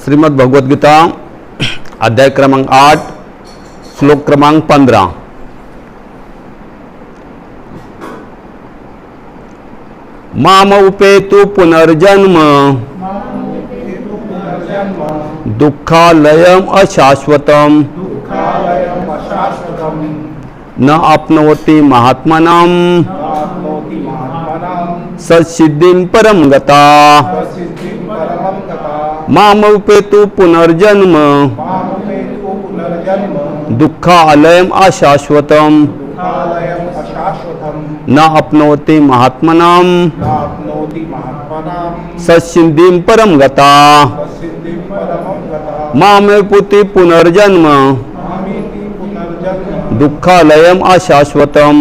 श्रीमद् भगवद गीता अध्याय क्रमांक 8 श्लोक क्रमांक 15। माम उपेतु पुनर्जन्म दुःखालयम अशाश्वतम न आप्नोति महात्मनाम सत्सिद्धिं परम गता। माम उपेतु पुनर्जन्म दुःखालयम अशाश्वतम न आप्नोति महात्मनाम सत्सिद्धिं परम गता। माम उपेतु पुनर्जन्म दुःखालयम अशाश्वतम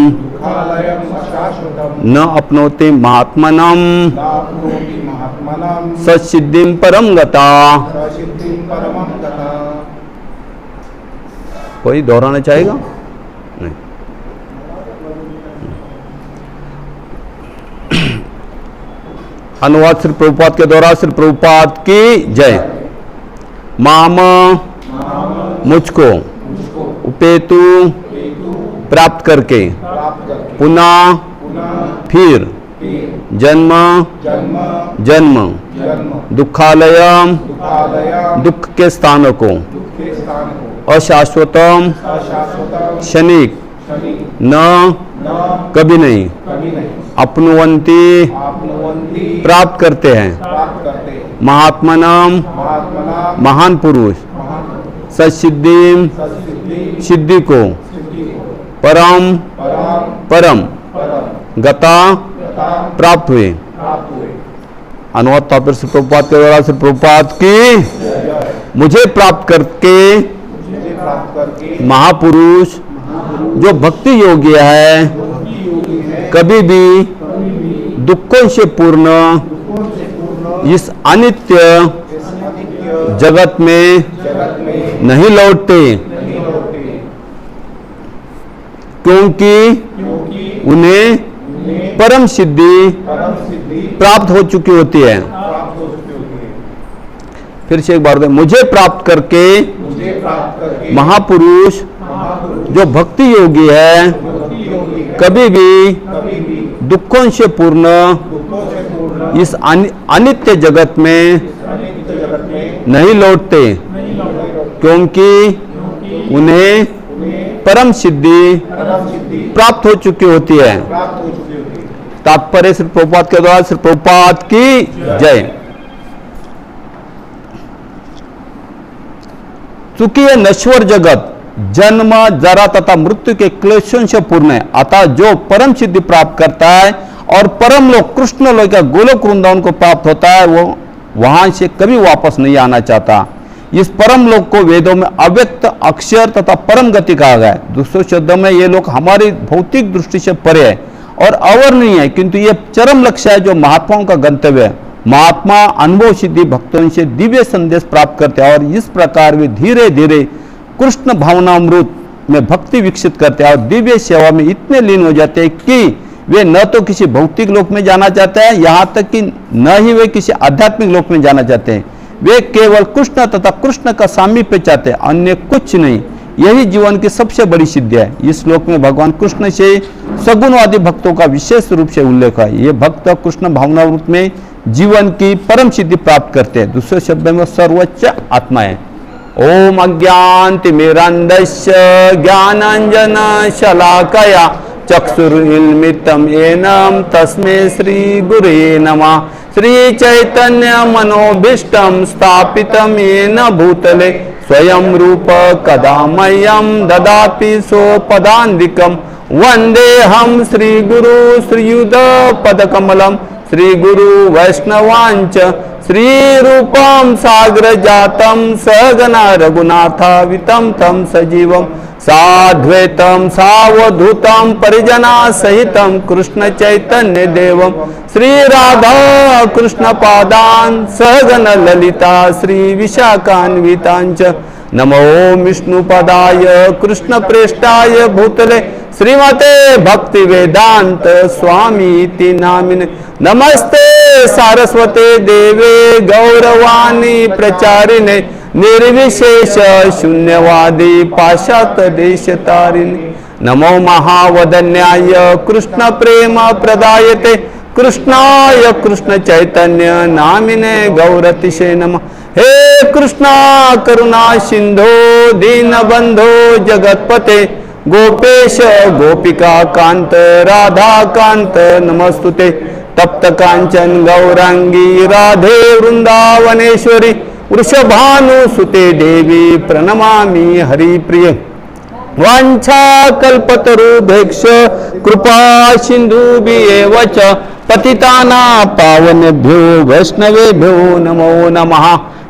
न आप्नोति महात्मनाम सत्सिद्धिं परम गता। कोई दोहराना चाहेगा? नहीं। अनुवाद श्री प्रभुपाद के द्वारा श्री प्रभुपाद की जय। माम मुझको उपेतु प्राप्त करके पुनः फिर जन्म जन्म दुःखालय दुख के स्थानों को अशाश्वतम क्षणिक न कभी नहीं अपनुवंती प्राप्त करते हैं महात्मनाम महान पुरुष सत्सिद्धि सिद्धि को परम परम गता प्राप्त हुए। अनुवाद तात्पर्य श्री प्रभुपाद के द्वारा श्री प्रभुपाद की मुझे प्राप्त करके महापुरुष जो भक्ति योग्य है कभी भी दुखों से पूर्ण इस अनित्य जगत में नहीं लौटते, क्योंकि उन्हें परम सिद्धि प्राप्त हो चुकी होती है। फिर से एक बार मुझे प्राप्त करके महापुरुष जो भक्ति योगी है कभी भी दुखों से पूर्ण इस अनित्य जगत में नहीं लौटते, क्योंकि उन्हें परम सिद्धि प्राप्त हो चुकी होती है। तात्पर्य श्री प्रभुपाद के द्वारा श्री प्रभुपाद की जय। चूंकि यह नश्वर जगत जन्म जरा तथा मृत्यु के क्लेशों से पूर्ण है, अतः जो परम सिद्धि प्राप्त करता है और परम लोक कृष्ण लोक का गोलोक वृंदावन को प्राप्त होता है वो वहां से कभी वापस नहीं आना चाहता। इस परम लोक को वेदों में अव्यक्त अक्षर तथा परम गति कहा गया है। दूसरे शब्दों में ये लोक हमारी भौतिक दृष्टि से परे है और अवर्णनीय है, किंतु ये चरम लक्ष्य है जो महात्माओं का गंतव्य है। महात्मा अनुभव सिद्धि भक्तों से दिव्य संदेश प्राप्त करते हैं और इस प्रकार वे धीरे धीरे कृष्ण भावनामृत में भक्ति विकसित करते हैं और दिव्य सेवा में इतने लीन हो जाते हैं कि वे न तो किसी भौतिक लोक में जाना चाहते हैं, यहाँ तक कि न ही वे किसी आध्यात्मिक लोक में जाना चाहते हैं। वे केवल कृष्ण तथा कृष्ण का सामीप्य चाहते हैं, अन्य कुछ नहीं। यही जीवन की सबसे बड़ी सिद्धि है। इस श्लोक में भगवान कृष्ण से सगुणवादी भक्तों का विशेष रूप से उल्लेख है। ये भक्त कृष्ण भावनामृत में जीवन की परम सिद्धि प्राप्त करते हैं। दूसरे शब्द में सर्वोच्च आत्मा है। ओम अज्ञानतिमिरान्धस्य ज्ञानांजन शलाकया चक्षुरुन्मीलितं येन तस्मै श्री गुरुवे नमः। श्री चैतन्य मनोभीष्टं स्थापितं येन भूतले स्वयं रूप कदा मह्यं ददाति सोपदान्तिकं। वन्देऽहं श्री गुरु श्रीयुत पदकमलं श्री गुरु वैष्णवांच श्री रूपं साग्र जातं सगना रघुनाथावितं तं सजीवं साद्वैतं सावधूतं परिजना सहितं कृष्ण चैतन्य देवं श्री राधा कृष्ण पादान् सगन ललिता श्री विशाखान्वितांच नमो विष्णुपदाय कृष्ण प्रेष्ठाय भूतले श्रीमते भक्ति वेदांत स्वामी इति नामिने नमस्ते सारस्वते देवे गौरवाणी प्रचारिणे निर्विशेष शून्यवादी पाश्चात्य देश तारिणे नमो महावदन्याय कृष्ण प्रेम प्रदायते कृष्णाय कृष्ण चैतन्य नामिने गौरतिशे नमः। हे कृष्णा करुणा सिंधो दीनबंधो जगतपते गोपेश गोपिका कांत राधा कांत नमस्तुते। तप्त कांचन गौरांगी राधे वृंदावनेश्वरी वृषभानुसुते देवी प्रणमामि हरिप्रिय। वांछा कल्पतरुभ्यश्च कृपा सिन्धुभ्येव च पतिताना पावनेभ्यो वैष्णवेभ्यो नमो नमः।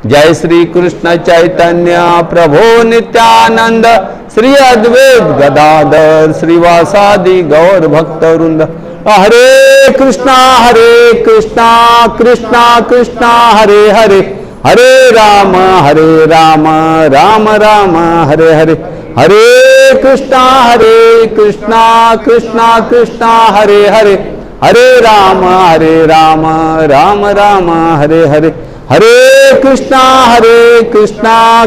जय श्री कृष्ण चैतन्य प्रभो नित्यानंद श्री अद्वैत गदाधर श्रीवासादि गौर भक्तवृंद। हरे कृष्णा कृष्णा कृष्णा हरे हरे हरे राम राम राम हरे हरे। हरे कृष्णा कृष्णा कृष्णा हरे हरे हरे राम राम राम हरे हरे। हरे कृष्णा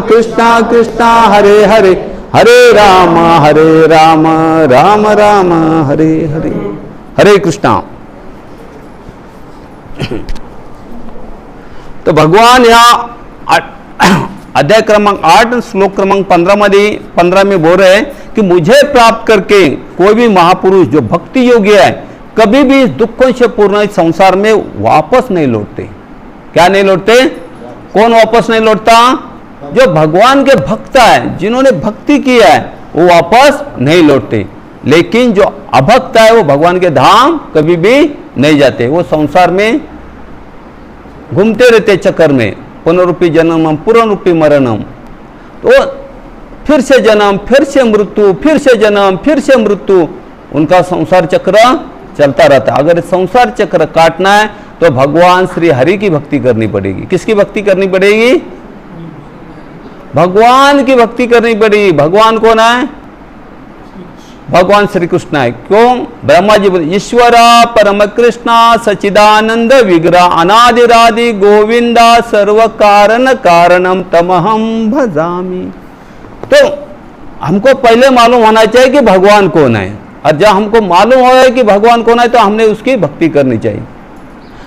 कृष्णा हरे हरे हरे राम राम राम हरे हरे। हरे कृष्णा। तो भगवान या अध्याय क्रमांक 8 श्लोक क्रमांक 15 में बोल रहे हैं कि मुझे प्राप्त करके कोई भी महापुरुष जो भक्ति योगी है कभी भी दुखों से पूर्ण संसार में वापस नहीं लौटते। क्या नहीं लौटते? कौन वापस नहीं लौटता? जो भगवान के भक्त है, जिन्होंने भक्ति की है, वो वापस नहीं लौटते। लेकिन जो अभक्त है वो भगवान के धाम कभी भी नहीं जाते। वो संसार में घूमते रहते चक्कर में, पुनरुपि जन्मम पुनरुपि मरणम। तो फिर से जन्म, फिर से मृत्यु, फिर से जन्म, फिर से मृत्यु, उनका संसार चक्र चलता रहता है। अगर संसार चक्र काटना है तो भगवान श्री हरि की भक्ति करनी पड़ेगी। किसकी भक्ति करनी पड़ेगी? भगवान की भक्ति करनी पड़ेगी। भगवान कौन है? भगवान श्री कृष्ण है। क्यों? ब्रह्मा जी बोले ईश्वरा परम कृष्णा सचिदानंद विग्रह अनादिरादि गोविंदा सर्व कारण कारणम तमहम भजामि। तो हमको पहले मालूम होना चाहिए कि भगवान कौन है, और जब हमको मालूम हो है कि भगवान कौन है तो हमने उसकी भक्ति करनी चाहिए।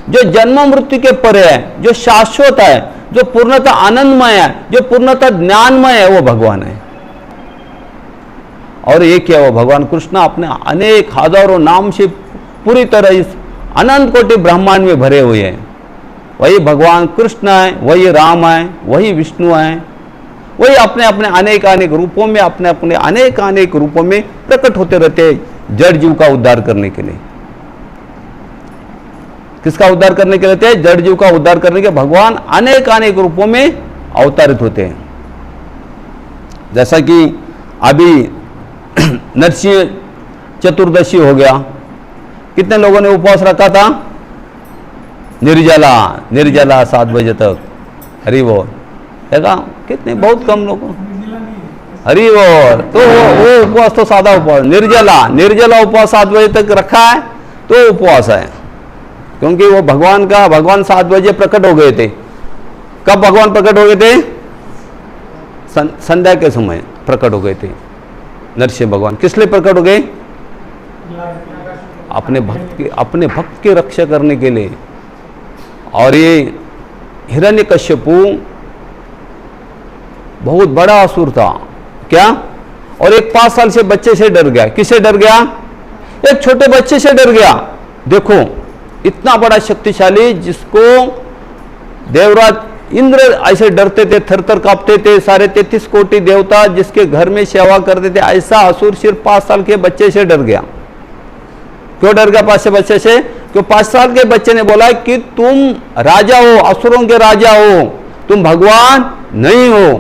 जो जन्म मृत्यु के परे है, जो शाश्वत है, जो पूर्णतः आनंदमय है, जो पूर्णतः ज्ञानमय है, वो भगवान है। और ये क्या? वो भगवान कृष्ण अपने अनेक हजारों नाम से पूरी तरह इस अनंत कोटि ब्रह्मांड में भरे हुए हैं। वही भगवान कृष्ण है, वही राम है, वही विष्णु है, वही अपने अपने अनेक रूपों में, अपने अपने अनेक रूपों में प्रकट होते रहते हैं जड़ जीव का उद्धार करने के लिए। किसका उद्धार करने के लिए रहते हैं? जड़ जीव का उद्धार करने के भगवान अनेक रूपों में अवतारित होते हैं। जैसा कि अभी नरसिंह चतुर्दशी हो गया, कितने लोगों ने उपवास रखा था? निर्जला 7 बजे तक। हरि बोल। देखा कितने? बहुत कम लोगों। हरि बोल। तो वो उपवास तो सादा उपवास, निर्जला उपवास 7 बजे तक रखा है तो उपवास है। क्योंकि वो भगवान 7 बजे प्रकट हो गए थे। कब भगवान प्रकट हो गए थे? संध्या के समय प्रकट हो गए थे नरसिंह भगवान। किस लिए प्रकट हो गए? अपने भक्त की रक्षा करने के लिए। और ये हिरण्यकश्यपु बहुत बड़ा असुर था। क्या? और एक 5 साल से बच्चे से डर गया। किससे डर गया? एक छोटे बच्चे से डर गया। देखो इतना बड़ा शक्तिशाली, जिसको देवराज इंद्र ऐसे डरते थे, थर कांपते थे, सारे 33 कोटि देवता जिसके घर में सेवा करते थे, ऐसा असुर सिर्फ 5 साल के बच्चे से डर गया। क्यों डर गया 5 बच्चे से? क्यों 5 साल के बच्चे ने बोला कि तुम राजा हो, असुरों के राजा हो, तुम भगवान नहीं हो।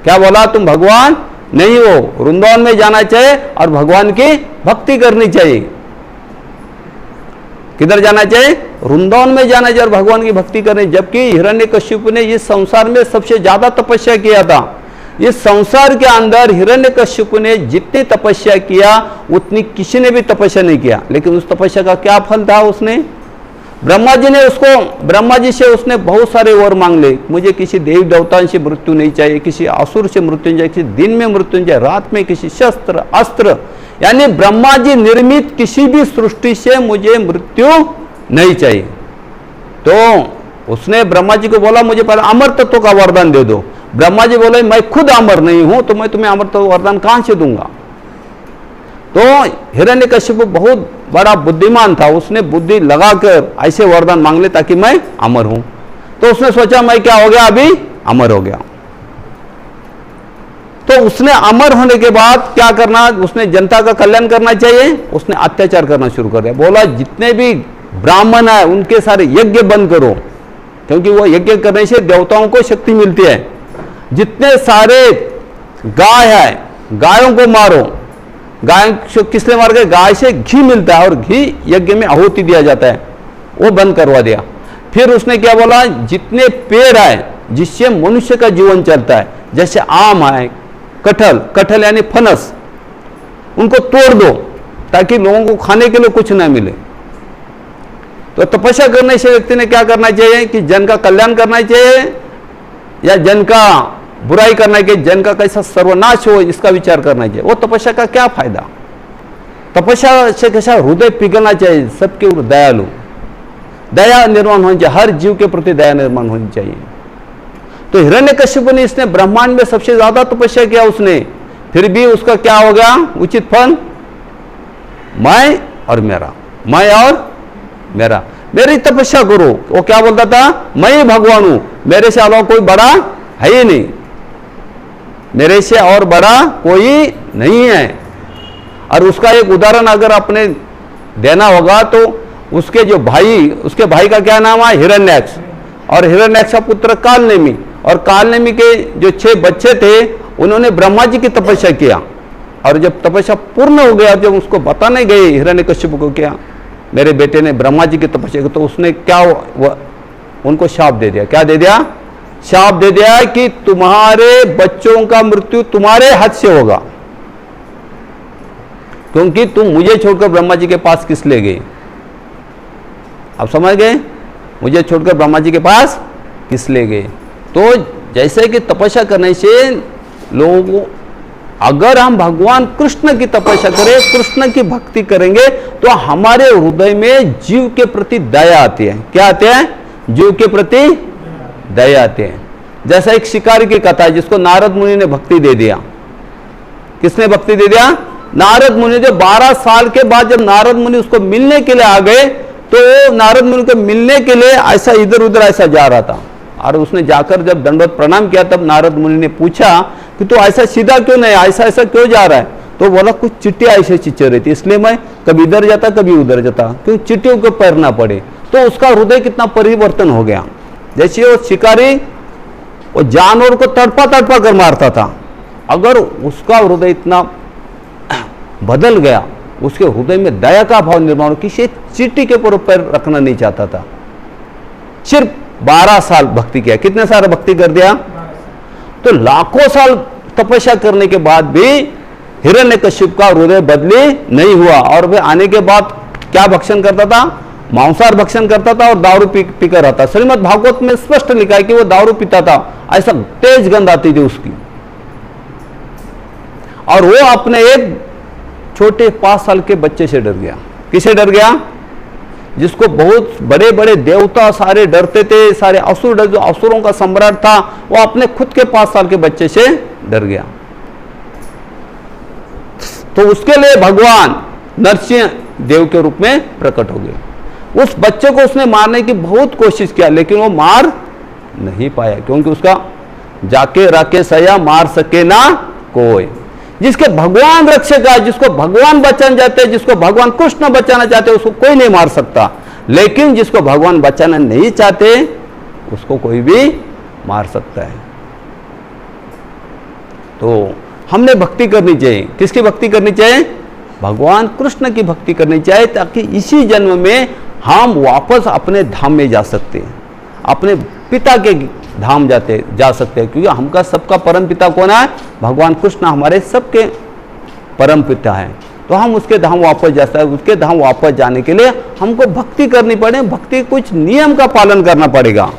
क्या बोला? तुम भगवान नहीं हो। वृंदावन में जाना चाहिए और भगवान की भक्ति करनी चाहिए। किधर जाना चाहिए? वृंदावन में जाना चाहिए और भगवान की भक्ति करनी। जबकि हिरण्यकश्यप ने इस संसार में सबसे ज्यादा तपस्या किया था। इस संसार के अंदर हिरण्यकश्यप ने जितनी तपस्या किया उतनी किसी ने भी तपस्या नहीं किया। लेकिन उस तपस्या का क्या फल था? उसने ब्रह्मा जी से उसने बहुत सारे वर मांग ले। मुझे किसी देवी देवताओं से मृत्यु नहीं चाहिए, किसी असुर से मृत्यु नहीं चाहिए, किसी दिन में मृत्यु नहीं चाहिए, रात में किसी शस्त्र अस्त्र, यानी ब्रह्मा जी निर्मित किसी भी सृष्टि से मुझे मृत्यु नहीं चाहिए। तो उसने ब्रह्मा जी को बोला मुझे पहले अमर तत्व का वरदान दे दो। ब्रह्मा जी बोले मैं खुद अमर नहीं हूं तो मैं तुम्हें अमर तत्व वरदान कहां से दूंगा। तो हिरण्यकशिपु बहुत बड़ा बुद्धिमान था, उसने बुद्धि लगाकर ऐसे वरदान मांग ले ताकि मैं अमर हूं। तो उसने सोचा मैं क्या हो गया, अभी अमर हो गया। तो उसने अमर होने के बाद क्या करना, उसने जनता का कल्याण करना चाहिए, उसने अत्याचार करना शुरू कर दिया। बोला जितने भी ब्राह्मण है उनके सारे यज्ञ बंद करो, क्योंकि वो यज्ञ करने से देवताओं को शक्ति मिलती है। जितने सारे गाय है गायों को मारो, गाय किसने मार के, गाय से घी मिलता है और घी यज्ञ में आहुति दिया जाता है, वो बंद करवा दिया। फिर उसने क्या बोला, जितने पेड़ है जिससे मनुष्य का जीवन चलता है, जैसे आम है, कटहल यानी फनस, उनको तोड़ दो ताकि लोगों को खाने के लिए कुछ ना मिले। तो तपस्या करने से व्यक्ति ने क्या करना चाहिए कि जन का कल्याण करना चाहिए या जन का बुराई करना चाहिए, जन का कैसा सर्वनाश हो इसका विचार करना चाहिए। वो तपस्या का क्या फायदा। तपस्या से कैसा हृदय पिघलना चाहिए, सबके ऊपर दयालु, दया निर्माण होनी चाहिए, हर जीव के प्रति दया निर्माण होनी चाहिए। तो हिरण्यकशिपु ने इसने ब्रह्मांड में सबसे ज्यादा तपस्या किया उसने, फिर भी उसका क्या हो गया उचित फल, मैं और मेरा, मैं और मेरा, मेरी तपस्या करो। वो क्या बोलता था, मैं ही भगवान हूं, मेरे से अलावा कोई बड़ा है ही नहीं, मेरे से और बड़ा कोई नहीं है। और उसका एक उदाहरण अगर अपने देना होगा तो उसके जो भाई, उसके भाई का क्या नाम है, हिरण्याक्ष, और हिरण्याक्ष का पुत्र कालनेमी, और कालनेमी के जो 6 बच्चे थे उन्होंने ब्रह्मा जी की तपस्या किया। और जब तपस्या पूर्ण हो गया, जब उसको बताने गए हिरण्यकशिपु को क्या मेरे बेटे ने ब्रह्मा जी की तपस्या की, तो उसने क्या उनको शाप दे दिया। क्या दे दिया, शाप दे दिया कि तुम्हारे बच्चों का मृत्यु तुम्हारे हाथ से होगा, क्योंकि तुम मुझे छोड़कर ब्रह्मा जी के पास किस ले गए। आप समझ गए, मुझे छोड़कर ब्रह्मा जी के पास किस ले गए। तो जैसे कि तपस्या करने से लोगों को, अगर हम भगवान कृष्ण की तपस्या करें, कृष्ण की भक्ति करेंगे, तो हमारे हृदय में जीव के प्रति दया आती है। क्या आते हैं, जीव के प्रति दया आते हैं। जैसा एक शिकारी की कथा है जिसको नारद मुनि ने भक्ति दे दिया। किसने भक्ति दे दिया, नारद मुनि। जो 12 साल के बाद जब नारद मुनि उसको मिलने के लिए आ गए, तो नारद मुनि को मिलने के लिए ऐसा इधर उधर ऐसा जा रहा था, और उसने जाकर जब दंडवत प्रणाम किया, तब नारद मुनि ने पूछा कि तू ऐसा सीधा क्यों नहीं, ऐसा ऐसा क्यों जा रहा है। तो बोला कुछ चिट्टियां ऐसे चिच्चे रही थी, इसलिए मैं कभी इधर जाता कभी उधर जाता, क्यों चिट्टियों के पैर ना पड़े। तो उसका हृदय कितना परिवर्तन हो गया। जैसे वो शिकारी वो जानवर को तड़पा तड़पा कर मारता था, अगर उसका हृदय इतना बदल गया, उसके हृदय में दया का भाव निर्माण हो, किसी चींटी के ऊपर पैर रखना नहीं चाहता था। सिर्फ 12 साल भक्ति किया। कितने साल भक्ति कर दिया, तो लाखों साल तपस्या करने के बाद भी हिरण्यकशिप का हृदय बदली नहीं हुआ। और वे आने के बाद क्या भक्षण करता था, मांसाहार भक्षण करता था और दारू पीकर रहता। श्रीमद् भागवत में स्पष्ट लिखा है कि वो दारू पीता था, ऐसा तेज गंध आती थी उसकी। और वो अपने एक छोटे 5 साल के बच्चे से डर गया। किसे डर गया, जिसको बहुत बड़े बड़े देवता सारे डरते थे, सारे असुर डर, जो असुरों का सम्राट था, वो अपने खुद के 5 साल के बच्चे से डर गया। तो उसके लिए भगवान नरसिंह देव के रूप में प्रकट हो गए। उस बच्चे को उसने मारने की बहुत कोशिश किया, लेकिन वो मार नहीं पाया, क्योंकि उसका जाके राके सया मार सके ना कोई। जिसके भगवान रक्षक है, जिसको भगवान बचाना चाहते हैं, जिसको भगवान कृष्ण बचाना चाहते हैं, उसको कोई नहीं मार सकता। लेकिन जिसको भगवान बचाना नहीं चाहते, उसको कोई भी मार सकता है। तो हमने भक्ति करनी चाहिए। किसकी भक्ति करनी चाहिए, भगवान कृष्ण की भक्ति करनी चाहिए, ताकि इसी जन्म में हम वापस अपने धाम में जा सकते हैं, अपने पिता के धाम जा सकते हैं। क्योंकि हमका सबका परम पिता कौन है, भगवान कृष्ण हमारे सबके परम पिता है। तो हम उसके धाम वापस जा सकते हैं। उसके धाम वापस जाने के लिए हमको भक्ति करनी पड़े, भक्ति कुछ नियम का पालन करना पड़ेगा।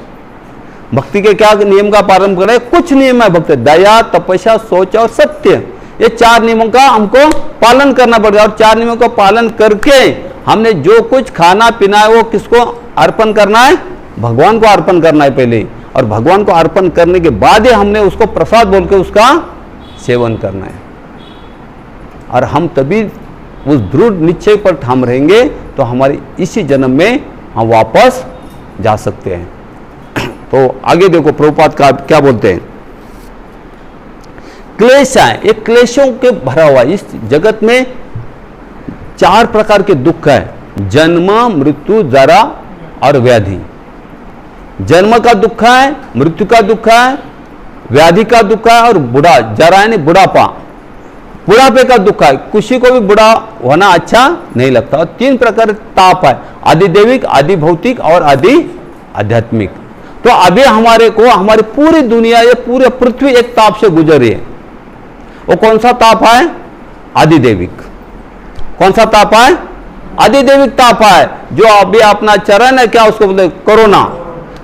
भक्ति के क्या नियम का पालन करें? कुछ नियम है भक्ति, दया, तपस्या, सोच और सत्य। ये 4 नियमों का हमको पालन करना पड़ेगा। और 4 नियमों का पालन करके हमने जो कुछ खाना पीना है वो किसको अर्पण करना है? भगवान को अर्पण करना है पहले। और भगवान को अर्पण करने के बाद ही हमने उसको प्रसाद बोल के उसका सेवन करना है। और हम तभी उस दृढ़ निश्चय पर ठाम रहेंगे तो हमारी इसी जन्म में हम वापस जा सकते हैं। तो आगे देखो प्रभुपाद का क्या बोलते हैं। क्लेश है, ये क्लेशों के भरा हुआ इस जगत में 4 प्रकार के दुख है, जन्म, मृत्यु, जरा और व्याधि। जन्म का दुख है, मृत्यु का दुख है, व्याधि का दुख है और बुढ़ा, जरा यानी बुढ़ापा, बुढ़ापे का दुख है। किसी को भी बुढ़ा होना अच्छा नहीं लगता। और 3 प्रकार ताप है, आदि दैविक, आदि भौतिक और आदि आध्यात्मिक। तो अभी हमारे को हमारी पूरी दुनिया, ये पूरी पृथ्वी एक ताप से गुजर रही है। वो कौन सा ताप है? आदि दैविक। कौन सा ताप है? आदि दैविक ताप है। जो अभी अपना चरण है, क्या उसको बोलते? कोरोना।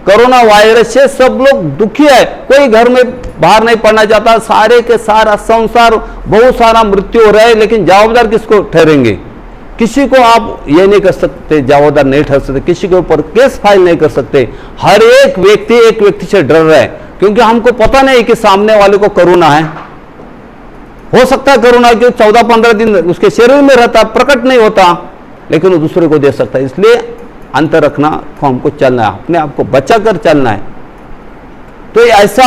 कोरोना वायरस से सब लोग दुखी है, कोई घर में बाहर नहीं पड़ना चाहता। सारे के सारा संसार, बहुत सारा मृत्यु हो रहा है, लेकिन जवाबदार किसको ठहरेंगे? किसी को आप ये नहीं कर सकते, जवाबदार नहीं ठहर सकते, किसी के ऊपर केस फाइल नहीं कर सकते। हर एक व्यक्ति से डर रहा है, क्योंकि हमको पता नहीं कि सामने वाले को कोरोना है। हो सकता है कोरोना के 14-15 दिन उसके शरीर में रहता, प्रकट नहीं होता, लेकिन वो दूसरे को दे सकता है। इसलिए अंतर रखना को हमको चलना है, अपने आप को बचा कर चलना है। तो ऐसा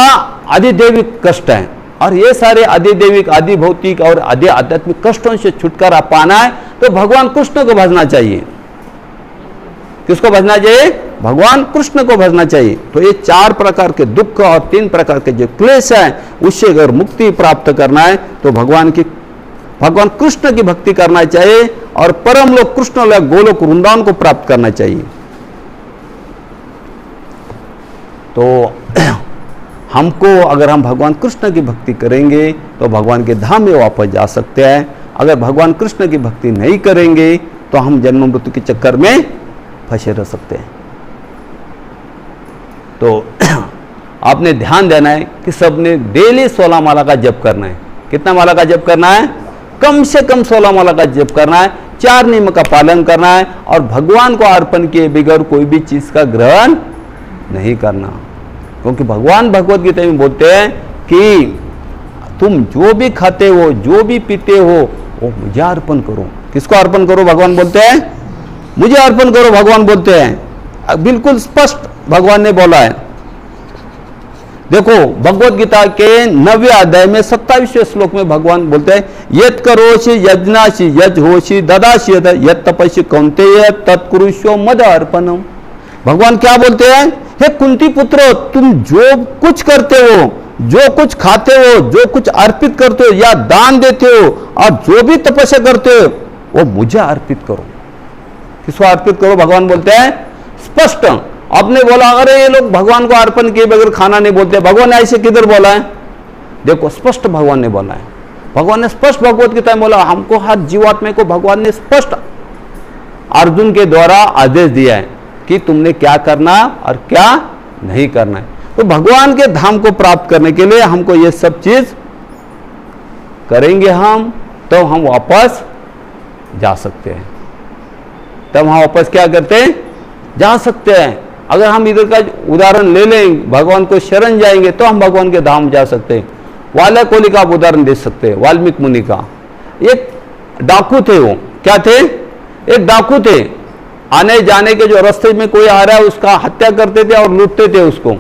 आदिदैविक कष्ट है। और ये सारे आदिदैविक, आदि भौतिक और आदि आध्यात्मिक कष्टों से छुटकारा पाना है तो भगवान कृष्ण को भजना चाहिए। किसको भजना चाहिए? भगवान कृष्ण को भजना चाहिए। तो ये 4 प्रकार के दुख और 3 प्रकार के जो क्लेश है, उससे अगर मुक्ति प्राप्त करना है तो भगवान कृष्ण की भक्ति करना चाहिए और परम लोक कृष्ण लोक गोलोक वृंदावन को प्राप्त करना चाहिए। तो हमको अगर हम भगवान कृष्ण की भक्ति करेंगे तो भगवान के धाम में वापस जा सकते हैं। अगर भगवान कृष्ण की भक्ति नहीं करेंगे तो हम जन्म मृत्यु के चक्कर में फंसे रह सकते हैं। तो आपने ध्यान देना है कि सबने डेली 16 माला का जप करना है। कितना माला का जप करना है? कम से कम 16 माला का जप करना है। 4 नियम का पालन करना है और भगवान को अर्पण किए बगैर कोई भी चीज का ग्रहण नहीं करना। क्योंकि भगवान भगवत गीता में बोलते हैं कि तुम जो भी खाते हो, जो भी पीते हो, वो मुझे अर्पण करो। किसको अर्पण करो? भगवान बोलते हैं मुझे अर्पण करो, भगवान बोलते हैं। बिल्कुल स्पष्ट भगवान ने बोला है। देखो भगवत गीता के 9वें अध्याय में 27वें श्लोक में भगवान बोलते हैं, यत् करोषि यज्ञासि यज् होषि ददासि यत् तपस्ि कौन्तेय तत्कुरुष्व मद अर्पणम। भगवान क्या बोलते हैं? हे कुंती पुत्र, तुम जो कुछ करते हो, जो कुछ खाते हो, जो कुछ अर्पित करते हो या दान देते हो और जो भी तपस्या करते हो वो मुझे अर्पित करो। किसको अर्पित करो? भगवान बोलते हैं स्पष्ट। आपने बोला अरे ये लोग भगवान को अर्पण किए बगैर खाना नहीं बोलते, भगवान ने ऐसे किधर बोला है? देखो स्पष्ट भगवान ने बोला है। भगवान ने स्पष्ट भगवत गीता में बोला, हमको हर जीवात्मा को भगवान ने स्पष्ट अर्जुन के द्वारा आदेश दिया है कि तुमने क्या करना और क्या नहीं करना है। तो भगवान के धाम को प्राप्त करने के लिए हमको ये सब चीज करेंगे हम, तो हम वापस जा सकते हैं। तब हम वापस क्या करते हैं? जा सकते हैं। अगर हम इधर का उदाहरण ले लें, भगवान को शरण जाएंगे तो हम भगवान के धाम जा सकते हैं। वाल्मीकि का आप उदाहरण दे सकते हैं। वाल्मीकि मुनि का एक डाकू थे। वो क्या थे? एक डाकू थे। आने जाने के जो रास्ते में कोई आ रहा है उसका हत्या करते थे और लूटते थे उसको।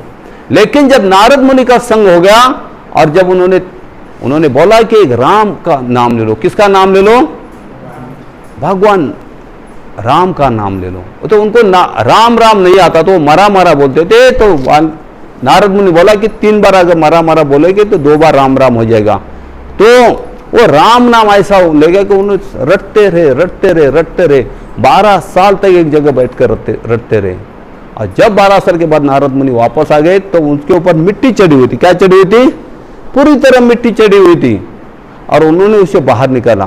लेकिन जब नारद मुनि का संग हो गया और जब उन्होंने बोला कि एक राम का नाम ले लो। किसका नाम ले लो? भगवान राम का नाम ले लो। तो उनको राम राम नहीं आता तो मरा मरा बोलते थे। तो नारद मुनि बोला कि 3 बार अगर मरा मरा बोलेगे तो 2 बार राम राम हो जाएगा। तो वो राम नाम ऐसा ले गया कि उन्हें रटते रहे 12 साल तक एक जगह बैठकर रटते रहे। और जब 12 साल के बाद नारद मुनि वापस आ गए तो उनके ऊपर मिट्टी चढ़ी हुई थी। क्या चढ़ी हुई थी? पूरी तरह मिट्टी चढ़ी हुई थी। और उन्होंने उसे बाहर निकाला।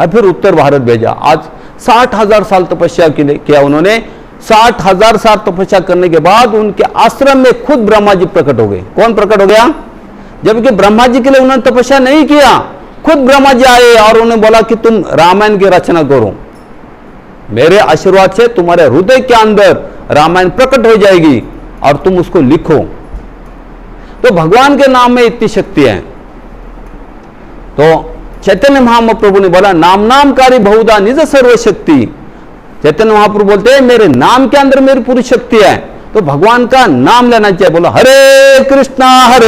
और फिर उत्तर भारत भेजा। आज 60,000 साल तपस्या किया उन्होंने। 60,000 साल तपस्या करने के बाद उनके आश्रम में खुद ब्रह्मा जी प्रकट हो गए। कौन प्रकट हो गया? जबकि ब्रह्मा जी के लिए उन्होंने तपस्या नहीं किया, खुद ब्रह्मा जी आए और उन्होंने बोला कि तुम रामायण की रचना करो, मेरे आशीर्वाद से तुम्हारे हृदय के अंदर रामायण प्रकट हो जाएगी और तुम उसको लिखो। तो भगवान के नाम में इतनी शक्ति है। तो चैतन्य महाप्रभु ने बोला नाम नामकारी बहुधा निज सर्वशक्ति। चैतन्य महाप्रभु बोलते हैं मेरे नाम के अंदर मेरी पूरी शक्ति है। तो भगवान का नाम लेना चाहिए। बोलो हरे कृष्णा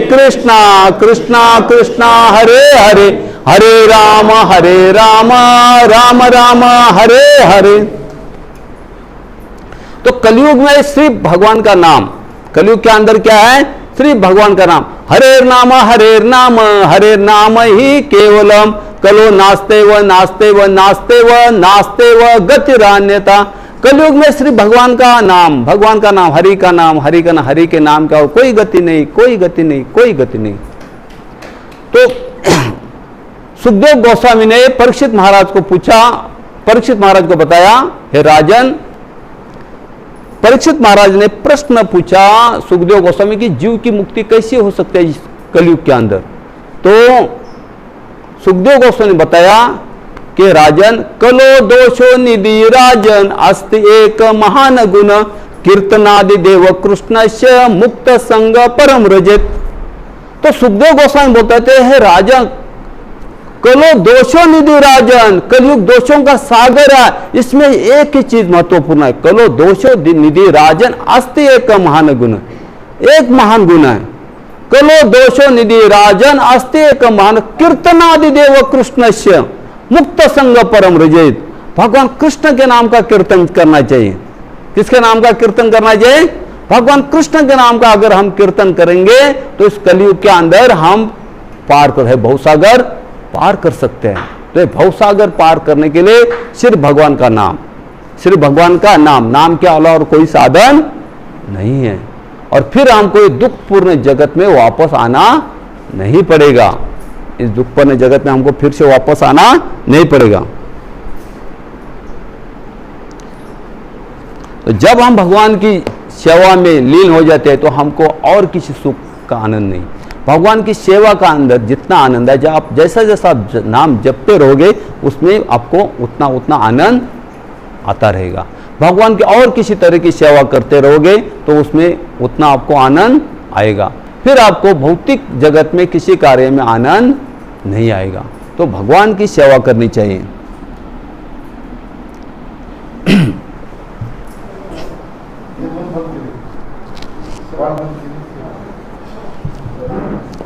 कृष्णा कृष्णा हरे हरे, हरे राम राम राम हरे हरे। तो कलयुग में सिर्फ भगवान का नाम, कलयुग के अंदर क्या है? सिर्फ भगवान का नाम। हरे नाम ही केवलम, कलो नास्ते व नास्ते व नास्ते व नास्ते व गतिरान्यता। कलयुग में सिर्फ भगवान का नाम, भगवान का नाम, हरि का नाम, हरि का नाम, हरि के नाम का और कोई गति नहीं, कोई गति नहीं, कोई गति नहीं। तो सुखदेव गोस्वामी ने परीक्षित महाराज को पूछा, परीक्षित महाराज को बताया, हे राजन, परीक्षित महाराज ने प्रश्न पूछा सुखदेव गोस्वामी की जीव की मुक्ति कैसे हो सकती है कलयुग के अंदर। तो सुखदेव गोस्वामी ने बताया कि राजन, कलो दोषो निधि राजन अस्ति एक महान गुण, कीर्तनादि देव कृष्णस्य मुक्त संग परम रजत। तो सुखदेव गोस्वामी बोलते थे, हे राजन, कलो दोषो निधि राजन, कलयुग दोषों का सागर है, इसमें एक ही चीज महत्वपूर्ण है, कलो दोषो निधि राजन अस्ति एक महान गुण, एक महान गुण है। कलो दोषो निधि राजन अस्ति एक महान, कीर्तनादि देव कृष्णस्य मुक्त संग परम रजत। भगवान कृष्ण के नाम का कीर्तन करना चाहिए। किसके नाम का कीर्तन करना चाहिए? भगवान कृष्ण के नाम का अगर हम कीर्तन करेंगे तो इस कलयुग के अंदर हम पार कर, भवसागर पार कर सकते हैं। तो भवसागर पार करने के लिए सिर्फ भगवान का नाम, सिर्फ भगवान का नाम, नाम के अलावा और कोई साधन नहीं है। और फिर हमको दुखपूर्ण जगत में वापस आना नहीं पड़ेगा। इस दुखपूर्ण जगत में हमको फिर से वापस आना नहीं पड़ेगा। तो जब हम भगवान की सेवा में लीन हो जाते हैं तो हमको और किसी सुख का आनंद नहीं। भगवान की सेवा का अंदर जितना आनंद है, जब आप जैसा जैसा नाम जपते रहोगे उसमें आपको उतना उतना आनंद आता रहेगा। भगवान की और किसी तरह की सेवा करते रहोगे तो उसमें उतना आपको आनंद आएगा। फिर आपको भौतिक जगत में किसी कार्य में आनंद नहीं आएगा। तो भगवान की सेवा करनी चाहिए।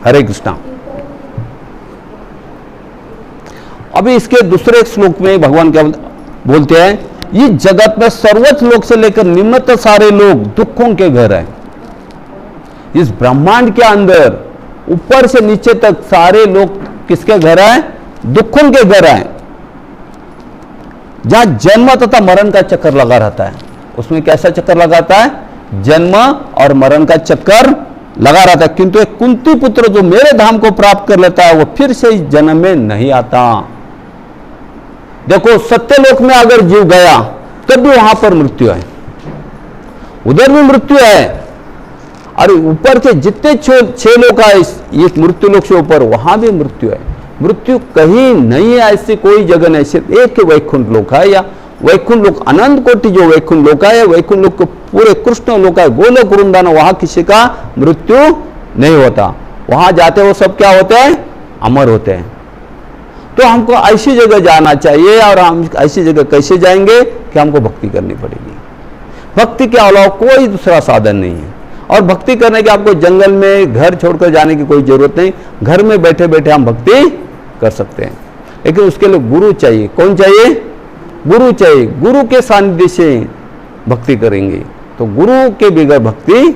हरे कृष्णा। अभी इसके दूसरे श्लोक में भगवान क्या बोलते हैं? इस जगत में सर्वोच्च लोक से लेकर निम्न तक सारे लोग दुखों के घर हैं। इस ब्रह्मांड के अंदर ऊपर से नीचे तक सारे लोग किसके घर हैं? दुखों के घर हैं। जहां जन्म तथा मरण का चक्कर लगा रहता है, उसमें कैसा चक्कर लगाता है? जन्म और मरण का चक्कर लगा रहता है। किंतु एक कुंती पुत्र जो मेरे धाम को प्राप्त कर लेता है वो फिर से इस जन्म में नहीं आता। देखो, सत्यलोक में अगर जीव गया तब भी वहां पर मृत्यु है, उधर भी मृत्यु है। और ऊपर के जितने 6 लोक है इस मृत्यु लोक से ऊपर, वहां भी मृत्यु है। मृत्यु कहीं नहीं है, ऐसी कोई जगह नहीं। सिर्फ एक वैकुंठ लोक है, या वैकुंठ लोक अनंत कोटि जो वैकुंठ लोक है, वैकुंठ लोक को पूरे कृष्ण लोक है, गोलोक वृंदावन, वहां किसी का मृत्यु नहीं होता। वहां जाते वो सब क्या होते हैं? अमर होते हैं। तो हमको ऐसी जगह जाना चाहिए। और हम ऐसी जगह कैसे जाएंगे? कि हमको भक्ति करनी पड़ेगी। भक्ति के अलावा कोई दूसरा साधन नहीं है। और भक्ति करने के आपको जंगल में घर छोड़कर जाने की कोई जरूरत नहीं। घर में बैठे बैठे हम भक्ति कर सकते हैं। लेकिन उसके लिए गुरु चाहिए। कौन चाहिए? गुरु चाहिए। गुरु के सानिध्य से भक्ति करेंगे। तो गुरु के बगैर भक्ति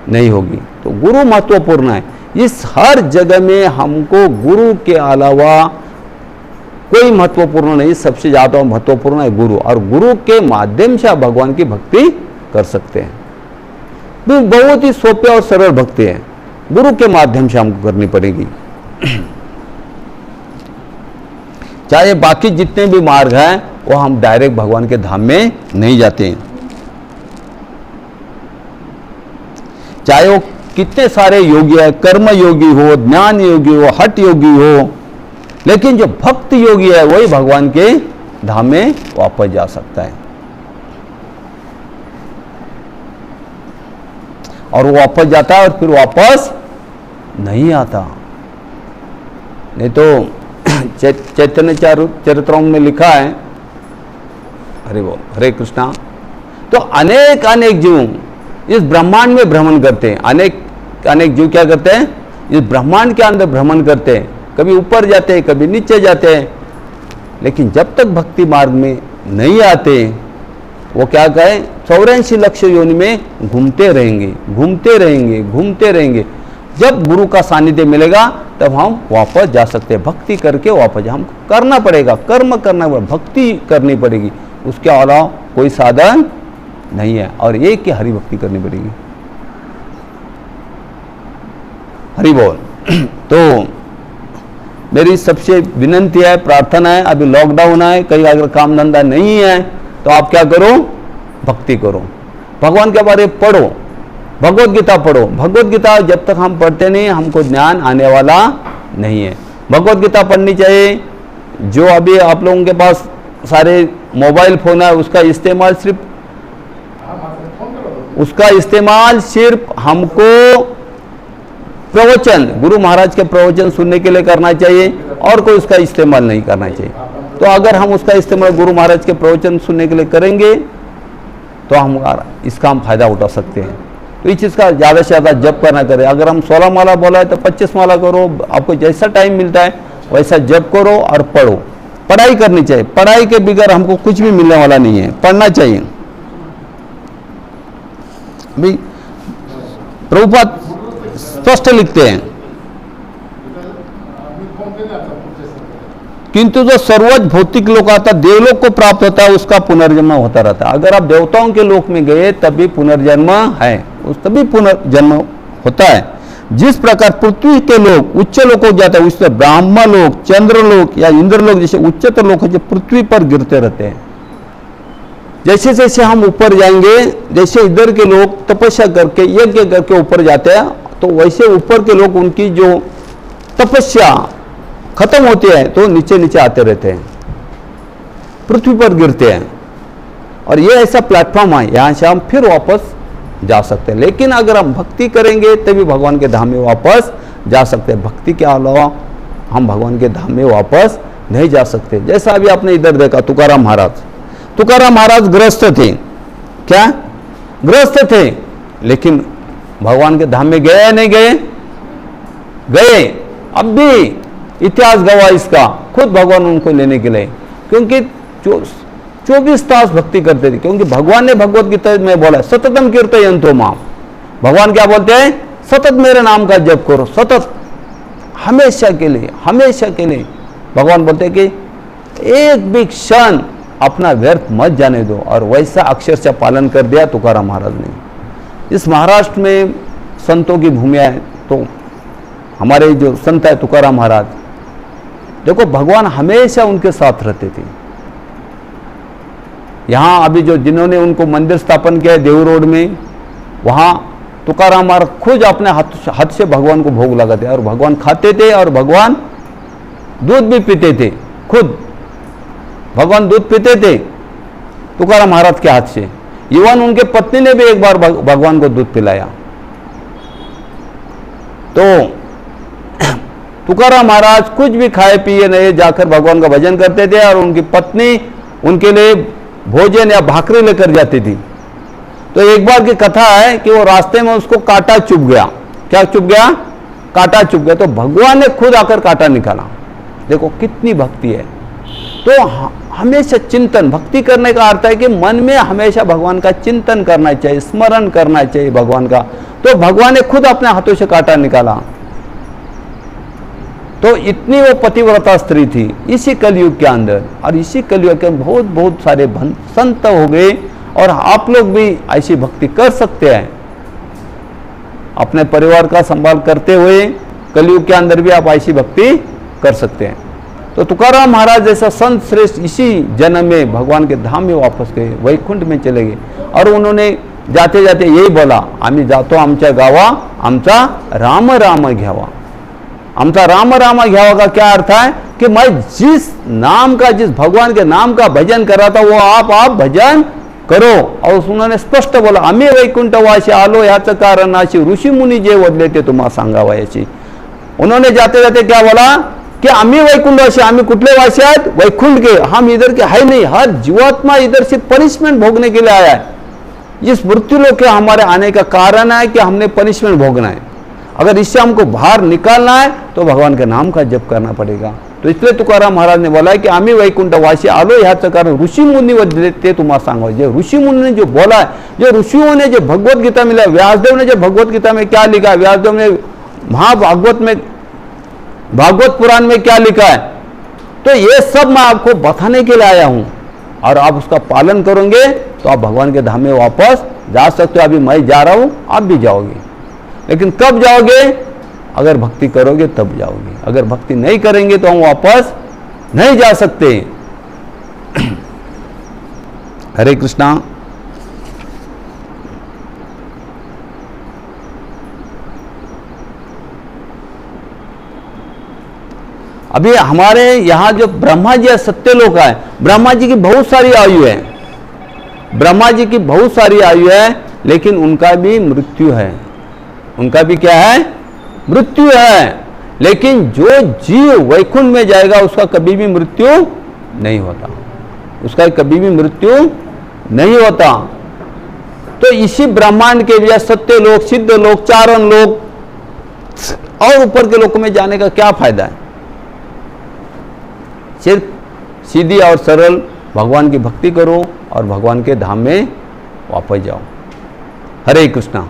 नहीं होगी। तो गुरु महत्वपूर्ण है। इस हर जगह में हमको गुरु के अलावा कोई महत्वपूर्ण नहीं, सबसे ज्यादा महत्वपूर्ण है गुरु। और गुरु के माध्यम से आप भगवान की भक्ति कर सकते हैं। तो बहुत ही सोपे और सरल भक्ति है, गुरु के माध्यम से हमको करनी पड़ेगी। चाहे बाकी जितने भी मार्ग हैं वो हम डायरेक्ट भगवान के धाम में नहीं जाते हैं। चाहे वो कितने सारे योगी है, कर्म योगी हो, ज्ञान योगी हो, हठ योगी हो, लेकिन जो भक्त योगी है वही भगवान के धाम में वापस जा सकता है। और वो वापस जाता है और फिर वापस नहीं आता। नहीं तो चैतन्य चरित्रों में लिखा है, हरे बोल, हरे कृष्णा, तो अनेक अनेक जीव इस ब्रह्मांड में भ्रमण करते हैं। अनेक अनेक जीव क्या करते हैं, इस ब्रह्मांड के अंदर भ्रमण करते हैं, कभी ऊपर जाते हैं, कभी नीचे जाते हैं, लेकिन जब तक भक्ति मार्ग में नहीं आते वो क्या कहें, 84 लक्ष योनि में घूमते रहेंगे, घूमते रहेंगे, घूमते रहेंगे। जब गुरु का सानिध्य मिलेगा तब हम वापस जा सकते हैं। भक्ति करके वापस हमको करना पड़ेगा, कर्म करना पड़ेगा, भक्ति करनी पड़ेगी, उसके अलावा कोई साधन नहीं है। और एक की हरि भक्ति करनी पड़ेगी। हरि बोल। तो मेरी सबसे विनंती है, प्रार्थना है, अभी लॉकडाउन है, कहीं अगर काम धंधा नहीं है तो आप क्या करो, भक्ति करो, भगवान के बारे में पढ़ो, भगवत गीता पढ़ो। भगवत गीता जब तक हम पढ़ते नहीं हमको ज्ञान आने वाला नहीं है। भगवत गीता पढ़नी चाहिए। जो अभी आप लोगों के पास सारे मोबाइल फोन है उसका इस्तेमाल सिर्फ हमको प्रवचन, गुरु महाराज के प्रवचन सुनने के लिए करना चाहिए और कोई उसका इस्तेमाल नहीं करना चाहिए। तो अगर हम उसका इस्तेमाल गुरु महाराज के प्रवचन सुनने के लिए करेंगे तो हम इसका हम फायदा उठा सकते हैं। तो इस चीज़ का ज़्यादा से ज़्यादा जप करना करें। अगर हम 16 माला बोला है तो 25 माला करो, आपको जैसा टाइम मिलता है वैसा जप करो और पढ़ो। पढ़ाई करनी चाहिए, पढ़ाई के बगैर हमको कुछ भी मिलने वाला नहीं है, पढ़ना चाहिए। अभी प्रभुपाद स्पष्ट लिखते हैं, किंतु जो सर्वोच्च भौतिक लोक आता देवलोक को प्राप्त होता है उसका पुनर्जन्म होता रहता है। अगर आप देवताओं के लोक में गए तभी पुनर्जन्म है, उस तभी पुनर्जन्म होता है। जिस प्रकार पृथ्वी के लोग उच्च लोक हो जाते हैं, उससे ब्राह्मण लोक, चंद्र लोक या इंद्र लोक जैसे उच्चतर लोक जो पृथ्वी पर गिरते रहते हैं। जैसे जैसे हम ऊपर जाएंगे, जैसे इधर के लोग तपस्या करके यज्ञ करके ऊपर जाते हैं, तो वैसे ऊपर के लोग उनकी जो तपस्या खत्म होती है तो नीचे नीचे आते रहते हैं, पृथ्वी पर गिरते हैं। और ये ऐसा प्लेटफॉर्म है, यहाँ से हम फिर वापस जा सकते हैं। लेकिन अगर हम भक्ति करेंगे तभी भगवान के धाम में वापस जा सकते हैं। भक्ति के अलावा हम भगवान के धाम में वापस नहीं जा सकते। जैसा अभी आपने इधर देखा तुकाराम महाराज गृहस्थ थे, क्या गृहस्थ थे, लेकिन भगवान के धाम में गए या नहीं गए, गए। अब भी इतिहास गवाह इसका, खुद भगवान उनको लेने के लिए, क्योंकि 24 तास भक्ति करते थे। क्योंकि भगवान ने भगवत गीता में बोला सततम कीर्तयन्तो माम। भगवान क्या बोलते हैं, सतत मेरे नाम का जप करो, सतत, हमेशा के लिए, हमेशा के लिए। भगवान बोलते हैं कि एक भी क्षण अपना व्यर्थ मत जाने दो। और वैसा अक्षर से पालन कर दिया तुकाराम महाराज ने। इस महाराष्ट्र में संतों की भूमि है, तो हमारे जो संत है तुकाराम महाराज, देखो भगवान हमेशा उनके साथ रहते थे। यहाँ अभी जो जिन्होंने उनको मंदिर स्थापन किया देव रोड में, वहाँ तुकाराम महाराज खुद अपने हाथ से भगवान को भोग लगाते और भगवान खाते थे और भगवान दूध भी पीते थे। खुद भगवान दूध पीते थे तुकाराम महाराज के हाथ से। इवन उनके पत्नी ने भी एक बार भगवान को दूध पिलाया। तो तुकाराम महाराज कुछ भी खाए पिए नहीं, जाकर भगवान का भजन करते थे और उनकी पत्नी उनके लिए भोजन या भाकरी लेकर जाती थी। तो एक बार की कथा है कि वो रास्ते में उसको कांटा चुभ गया। क्या चुभ गया, कांटा चुभ गया। तो भगवान ने खुद आकर कांटा निकाला। देखो कितनी भक्ति है। तो हमेशा चिंतन, भक्ति करने का अर्थ है कि मन में हमेशा भगवान का चिंतन करना चाहिए, स्मरण करना चाहिए भगवान का। तो भगवान ने खुद अपने हाथों से कांटा निकाला। तो इतनी वो पतिव्रता स्त्री थी इसी कलयुग के अंदर। और इसी कलयुग के बहुत बहुत सारे संत हो गए। और आप लोग भी ऐसी भक्ति कर सकते हैं। अपने परिवार का संभाल करते हुए कलयुग के अंदर भी आप ऐसी भक्ति कर सकते हैं। तो तुकाराम महाराज जैसा संत श्रेष्ठ इसी जन्म में भगवान के धाम में वापस गए, वैकुंठ में चले गए, और उन्होंने जाते जाते यही बोला, आम्ही जातो आमच्या गावा, आमचा राम राम घ्यावा। आमचा राम राम घ्यावा का क्या अर्थ है कि मैं जिस नाम का, जिस भगवान के नाम का भजन कर रहा था वो आप भजन करो। और उन्होंने स्पष्ट बोला, आम्ही वैकुंठवासी आलो ह्याचं कारण अशी ऋषी मुनी जे वदले ते तुम्हाला सांगावा याची। उन्होंने जाते जाते क्या बोला कि आम्ही वैकुंठवासी, आम्ही कुठले वासी आहेत, वैकुंठ के, हम इधर के है नहीं। हर जीवात्मा इधर से पनिशमेंट भोगने के लिए आया है। इस मृत्यु लोक के हमारे आने का कारण है कि हमने पनिशमेंट भोगना है। अगर इससे हमको बाहर निकालना है तो भगवान के नाम का जप करना पड़ेगा। तो इसलिए तुकाराम महाराज ने बोला कि आम्ही वैकुंठवासी आलो ह्याचं कारण ऋषी मुनी ते तुम्हाला सांगा। जो ऋषि मुनि ने जो बोला है, जो ऋषियों ने जो भगवत गीता में लिखा, व्यासदेव ने जो भगवत गीता में क्या लिखा है, व्यासदेव ने महाभागवत में, भागवत पुराण में क्या लिखा है, तो ये सब मैं आपको बताने के लिए आया हूं। और आप उसका पालन करोगे तो आप भगवान के धाम में वापस जा सकते हो। अभी मैं जा रहा हूं, आप भी जाओगे, लेकिन कब जाओगे, अगर भक्ति करोगे तब जाओगे। अगर भक्ति नहीं करेंगे तो हम वापस नहीं जा सकते। हरे कृष्णा। अभी हमारे यहाँ जो ब्रह्मा जी सत्यलोक है, ब्रह्मा जी की बहुत सारी आयु है, ब्रह्मा जी की बहुत सारी आयु है, लेकिन उनका भी मृत्यु है। उनका भी क्या है, मृत्यु है। लेकिन जो जीव वैकुंठ में जाएगा उसका कभी भी मृत्यु नहीं होता, उसका कभी भी मृत्यु नहीं होता। तो इसी ब्रह्मांड के लिए सत्यलोक, सिद्ध लोक, चारण लोक और ऊपर के लोक में जाने का क्या फायदा है। सिर्फ सीधी और सरल भगवान की भक्ति करो और भगवान के धाम में वापस जाओ। हरे कृष्णा।